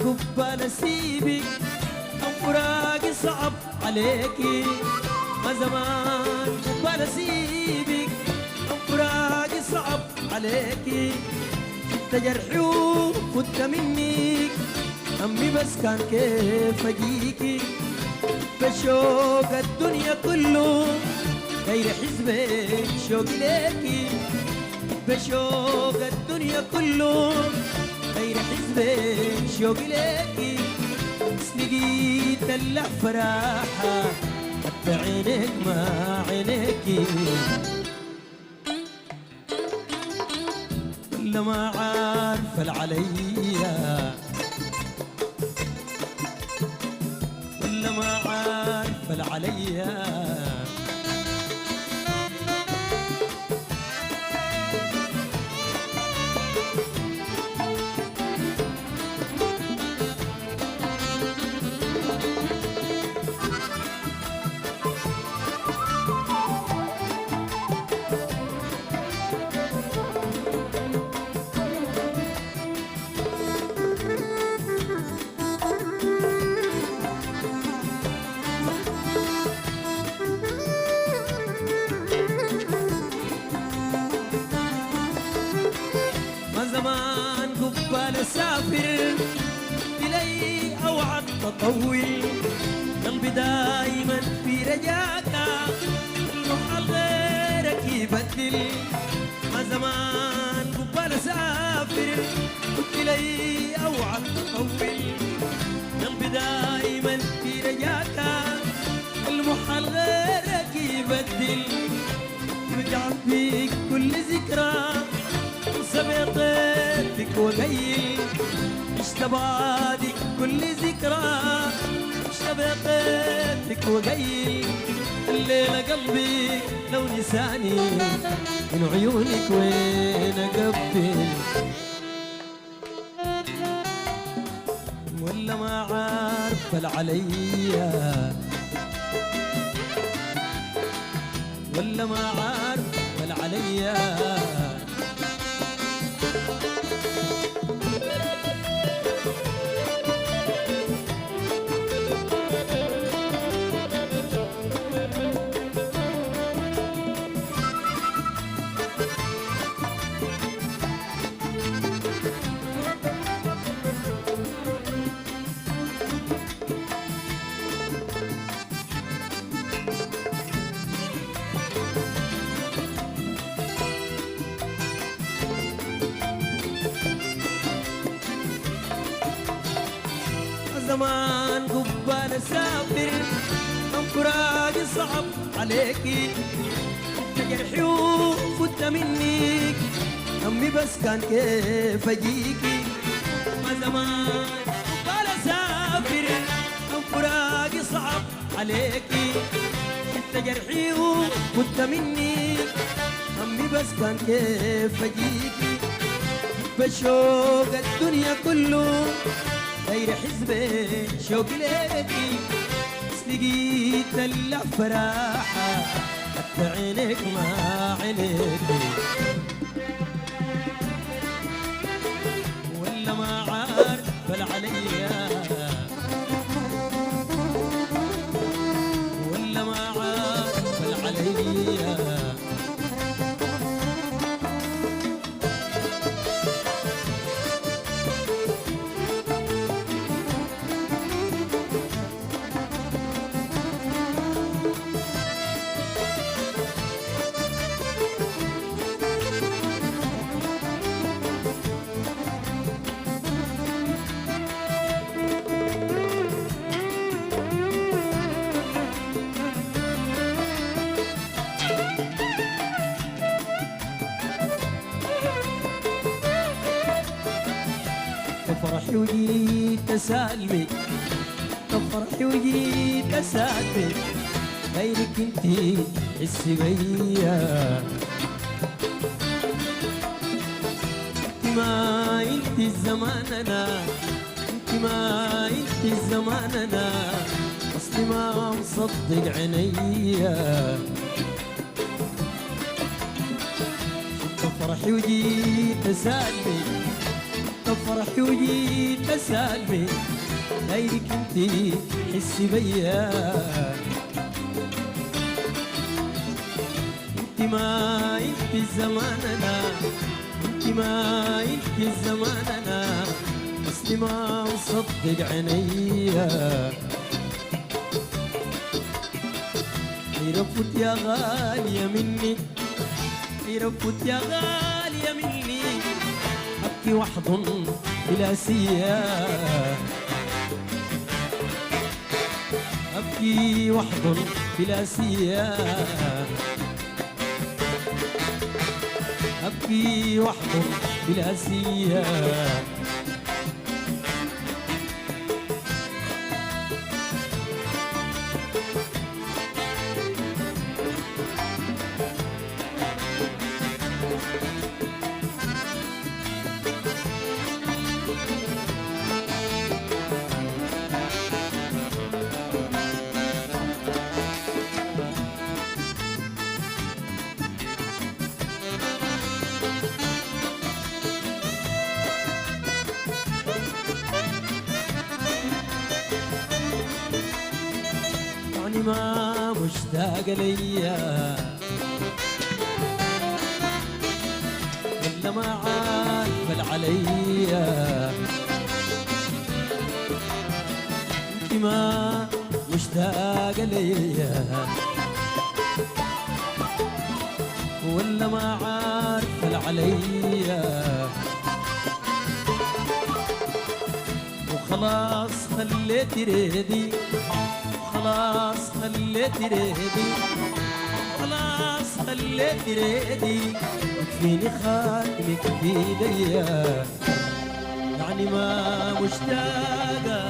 قبال سيبك فراقي صعب عليكي ما زمان قبال سيبك فراقي صعب عليكي شفت جرحي وفت منك همي بس كان كيف اجيكي بشوق الدنيا كله غير حزبك شوق ليكي بشوق الدنيا كله غير حزبك شوق ليكي بس لقيت الفراحة حتى عينك ما عينيكي ولا ما عارفة العليا ولا ما عارفة العليا زمان قبال اسافر الي اوعد تطول قلبي دايما في رجاك المحال غيرك يبدل ما زمان قبال اسافر الي اوعد تطول قلبي دايما في رجاك المحال غيرك يبدل رجعت بيك كل ذكرى سبيطيتك وقيل اشتبادك كل ذكرى اشتبيطيتك وقيل الليلة قلبي لو نساني من عيونك وين اقبل ولا ما عارفة العليا ولا ما عارفة العليا زمان قبال اسافر فراقي صعب عليكي جرحي وفت منك همي بس كان كيف اجيكي ما زمان قبال اسافر فراقي صعب عليكي جرحي وفت منك همي بس كان كيف اجيكي بشوق الدنيا كله غير حزبك شوق ليكي بس لقيت الفراحة حتى عينك ما عينيكي ولا ما عارفة العليا ولا ما عارفة العليا فرحي وجيت اسالمك فرحي وجيت اسالمك غيرك انتي حسي بيا انت ما انتي الزمان انا انت ما انتي الزمان انا اصلي ما مصدق عينيا فرحي وجيت اسالمك فرحي وجيت اسالمي غيرك انتي حسي بيا انتي ما انتي زماننا انتي ما انتي زماننا اصلي ما مصدق عينيا رفوت يا غالية مني رفوت يا غالية مني أبكي وأحضن بلا سياح أبكي وأحضن بلا سياح أبكي وأحضن بلا سياح يعني ما مشتاق ليا ولا ما عارف عليا انت ما مشتاق ليا ولا ما عارف عليا وخلاص خليت ريدي خلاص خليت ريدي خلاص خليت ريدي يكفيني خاتمك بيديا يعني ما مشتاقة